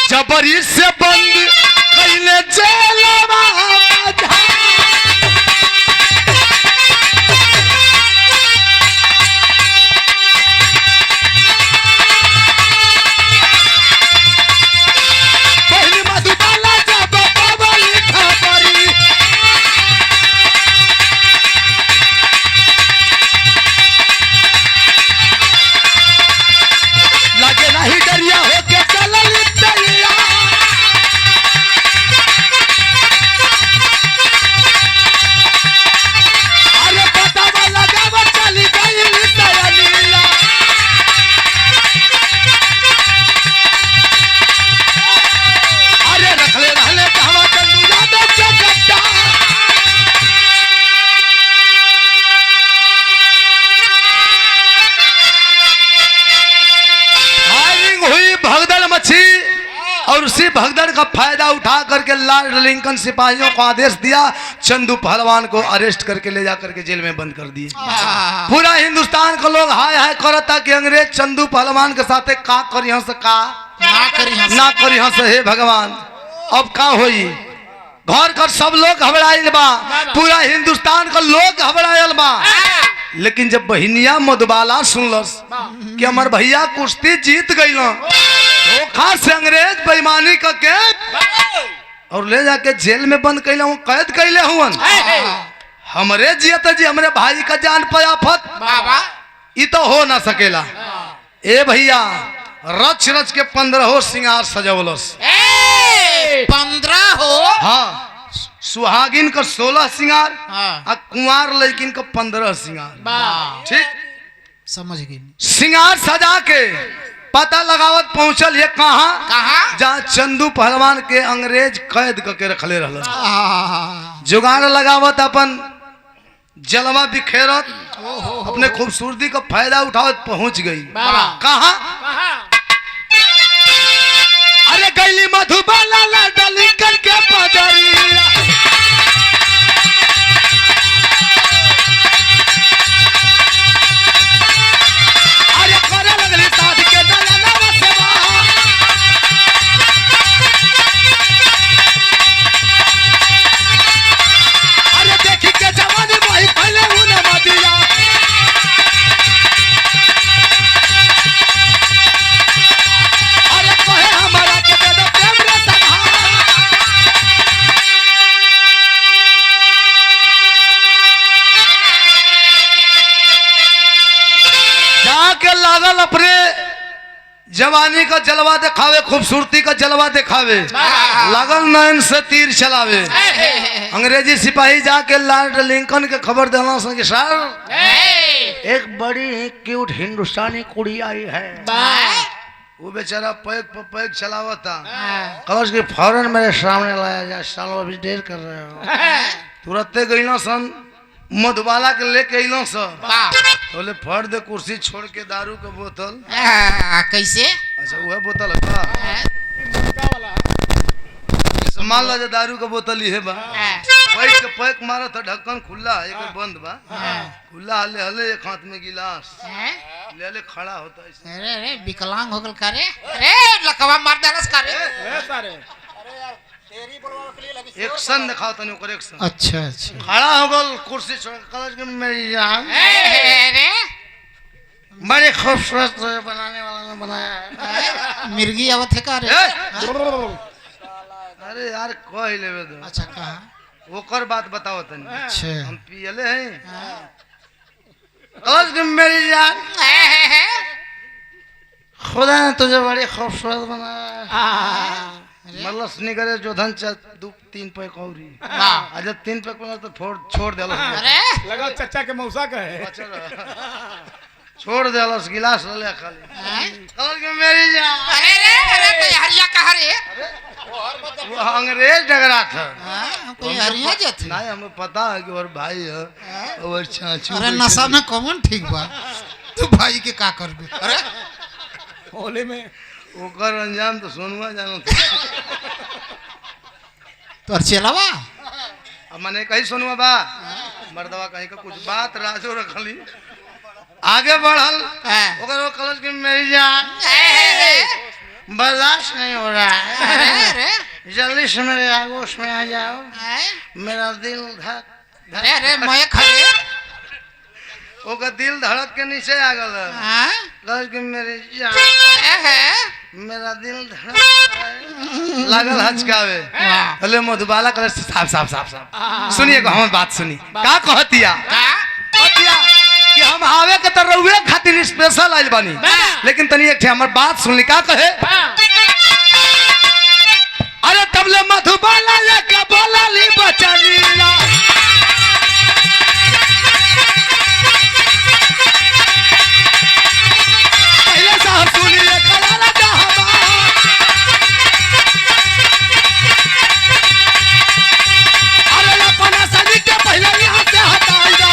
जबरी से बंद कैले जेलवा पहली मधुबाला जब बाबा लिखा परी लगे नहीं डरिया होके चलल तैया। अरे बतावा लगावा चली गई तैयारिया। अरे रखले रहले कहवा चंदू यादव के गड्ढा। फायरिंग हुई, भगदड़ मची और उसी भगदड़ का फायदा उठा करके लॉर्ड लिंकन सिपाहियों को आदेश दिया, चंदू पहलवान को अरेस्ट करके ले जाकर के जेल में बंद कर दिए। पूरा हिंदुस्तान का लोग हाय हाय करता कि अंग्रेज चंदू पहलवान के साथ का करी हंस का ना करी हंस, हे भगवान अब का होई। घर कर सब लोग घबराइल बा, पूरा हिंदुस्तान का लोग घबराइल बा। लेकिन जब बहिनिया मधुबाला सुनलस कि हमार भैया कुश्ती जीत गई धोखा से अंग्रेज बेईमानी करके और ले जाके जेल में बंद कैले हूँ, कैद कैले हुआ हमरे जियत जी हमरे भाई का जान पयाफत ये तो हो ना सकेला। ए भैया रच रच के 15 सिंगार सजौलस, 15 हो। हाँ, सुहागिन का 16 श्रृंगार हाँ। और कुंवार लड़किन का 15 श्रृंगार। ठीक, समझ गई। श्रृंगार सजा के पता लगावत पहुंचल ये कहाँ जहाँ चंदू पहलवान के अंग्रेज कैद करके रखले रहल। जुगाड़ लगावत अपन जलवा बिखेरत अपने खूबसूरती का फायदा उठावत पहुंच गई। कहाँ? अरे गैली मधुबाला डाली करके पदरिया, अरे करे लगली साध के दलनवा सेवा, अरे देखी के जवानी वही पहले उन्हें मदिया, अरे कहे हमारा के दे दो प्रेम रे सभा। जाके लागल अपने जवानी का जलवा दिखावे, खूबसूरती का जलवा दिखावे, लागल नयन से तीर चलावे। अंग्रेजी सिपाही जाके लॉर्ड लिंकन के खबर देना कि सर एक बड़ी ही क्यूट हिंदुस्तानी कुड़ी आई है। वो बेचारा पैक पर पैक चलावा था, कहा कि फौरन मेरे सामने लाया जाए, सालों अभी देर कर रहे हो। तुरंते गईलो सन मधुबाला के लेके अइलो सन, बोले फट दे कुर्सी छोड़ के दारू के बोतल। कैसे? अच्छा वह बोतल है का? मान लो दारू का बोतल ही है बा, पैक के पैक मारा था, ढक्कन खुला है, एक बंद बा, खुला हले हले, एक हाथ में गिलास ले ले खड़ा होता है। अरे अरे विकलांग हो गल करे। अरे लकवा मार देलस करे। एक्शन दिखाओ तनी ओकर एक्शन। अच्छा अच्छा। खड़ा हो गल कुर्सी छोड़ कलर के मेरी जान अरे बड़े खूबसूरत बनाने वाला ने बनाया है। मिर्गी आवत है का रे? अरे यार कह लेवे दो। अच्छा कहा? ओकर बात बताओ तनी। अच्छा। हम पियले हैं कलर के मेरी जान, खुदा ने तुझे बड़ी खूबसूरत बनाया। मतलब नहीं करे जो धन दो 3 पैक औरी, जब 3 पैक बना तो छोड़ दे। अरे लगा चचा के मौसा का है। छोड़ दे गिलास ले खाली कलर के मेरी जान। अरे अरे तो हरिया कहा रे? वो अंग्रेज डगरा था। कोई हरिया जत नहीं, हमें पता है कि और भाई है और चाचू। अरे नशा में कौन ठीक बा, तू भाई के का करबे? अरे होली में ओकर अंजाम तो सोनुआ जानो। तोर चलावा अब मने कहीं सोनुआ बा मर्दवा कहीं का कुछ बात राजो रखली, आगे बढ़ल ओकर वो कलर के मेरी जान बर्दाश्त नहीं हो रहा है, जल्दी से मेरे आगोश में आ जाओ, मेरा दिल धक। अरे अरे मैं खड़े ओकर दिल धड़क के नीचे आ गल। कलर के मेरी जान मेरा दिल धड़क लागल हचकावे। हले मधुबाला कलर से साफ साफ साफ साफ सुनिए को हम बात सुनी का कहतिया कि हम आवे के तो रउए खातिर स्पेशल आइल बानी, लेकिन तनी एक हमर बात सुनली का कहे। अरे तबले मधुबाला लेके बोलाली बचनिया, पहले साहब सुनिए कलाला जहां, अरे अपना सदी के पहले यहां से हटाई जा।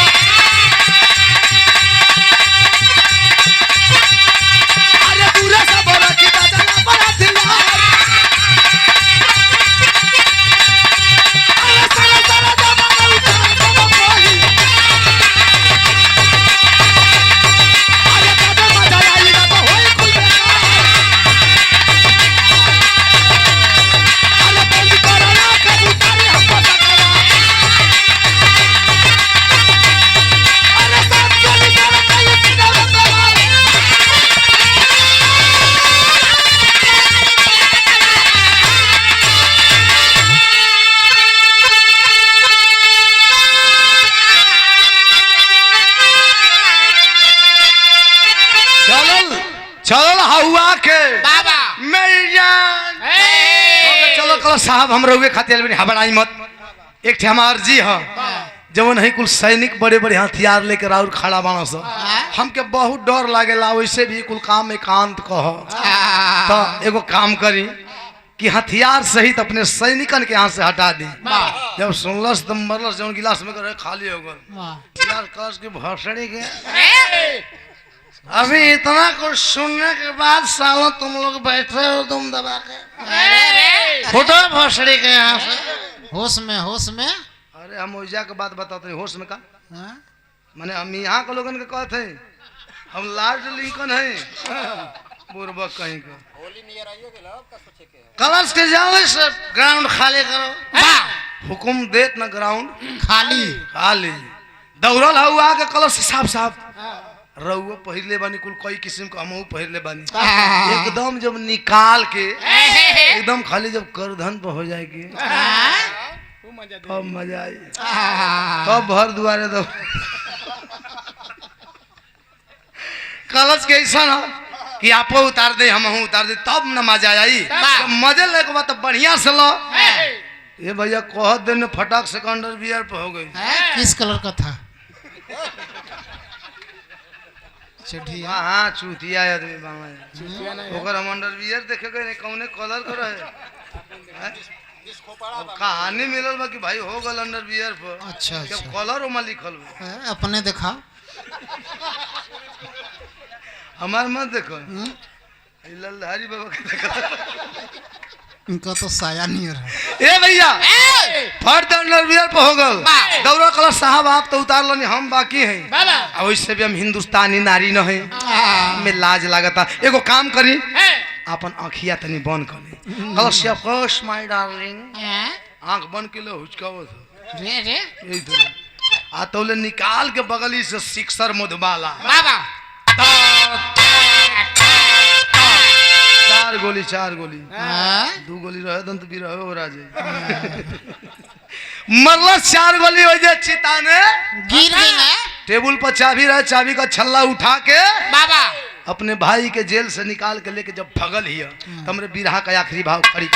अरे पूरा सब रखी दादा बड़ा दिला, अरे सारा सारा जमाना उतार दो कोई, अरे कदम मजा आएगा तो होई खुल बेकार, अरे बंद करो ना कबूतर हमको टकरा, अरे सब चली चला कहीं सीधा बंदर। चल चल हवा के बाबा मेरी जान, चलो कल साहब हम रहुए खातिर हबड़ाई मत एक ठे हमार जी ह जवन है कुल सैनिक बड़े बड़े हथियार लेकर और खड़ा बाण सब हमके बहुत डर लागेला वैसे भी कुल काम एकांत कह तो एगो काम करी कि हथियार सहित अपने सैनिकन के यहाँ से हटा दी जब सुनलस तो मरलस जवन गिलास में करे खाली हो गल यार कस के भसड़ी के अभी इतना कुछ सुनने के बाद सालों तुम लोग बैठे हो तुम दबा के फोटो भसड़ी के यहाँ से होश में अरे हम ओइजा के बात बताते हैं होश में का हाँ? माने हम यहाँ के लोगन के कहते हैं हम लार्ड लिंकन है बुरबक कहीं का कलश के जाओ से ग्राउंड खाली करो हुकुम देत ना ग्राउंड खाली दौड़ल हुआ के कलश साफ साफ रहुआ पहले बानी कुल कई किस्म का हमहू पहले बानी एकदम जब निकाल के एकदम खाली जब करधन पर हो जाएगी तब मजा आई तब भर दुआरे दो कलश के ऐसा ना कि आपो उतार दे हम उतार दे तब न मजा आई मजे लेके बात बढ़िया से लो ये भैया कह दिन फटाक सेकंडर बियर पे हो गई किस कलर का था चढ़िया हाँ चूतिया आदमी बांग्ला ओकर हम अंडर बियर देखे गए कौने कलर कर रहे कहानी मिलल बा कि भाई हो गल अंडर बियर पर अच्छा जब कलर ओमा लिखल बा अपने देखा हमार मत देखो ललधारी बाबा के देखो इनका तो साया नहीं रहा ए भैया फर्द अंडर बियर पर हो गल दौरा कलर साहब आप तो उतार लो हम बाकी हैं वैसे भी हम हिंदुस्तानी नारी न है में लाज लागता एगो काम करी अपन आँखिया तनी बंद कर ली कलश फर्स्ट माय डार्लिंग आँख बंद के लो हुचकाओ रे यही तो आ तौले निकाल के बगली से सिक्सर मधुबाला चार गोली दू गोली रहे दंत भी रहे हो राजे मरल 4 गोली हो जाए चिता ने गिर गया टेबल पर चाबी रहे चाबी का छल्ला उठा के अपने भाई के जेल से निकाल के लेके जब भगल ही तमरे बिरहा का आखिरी भाव खड़ी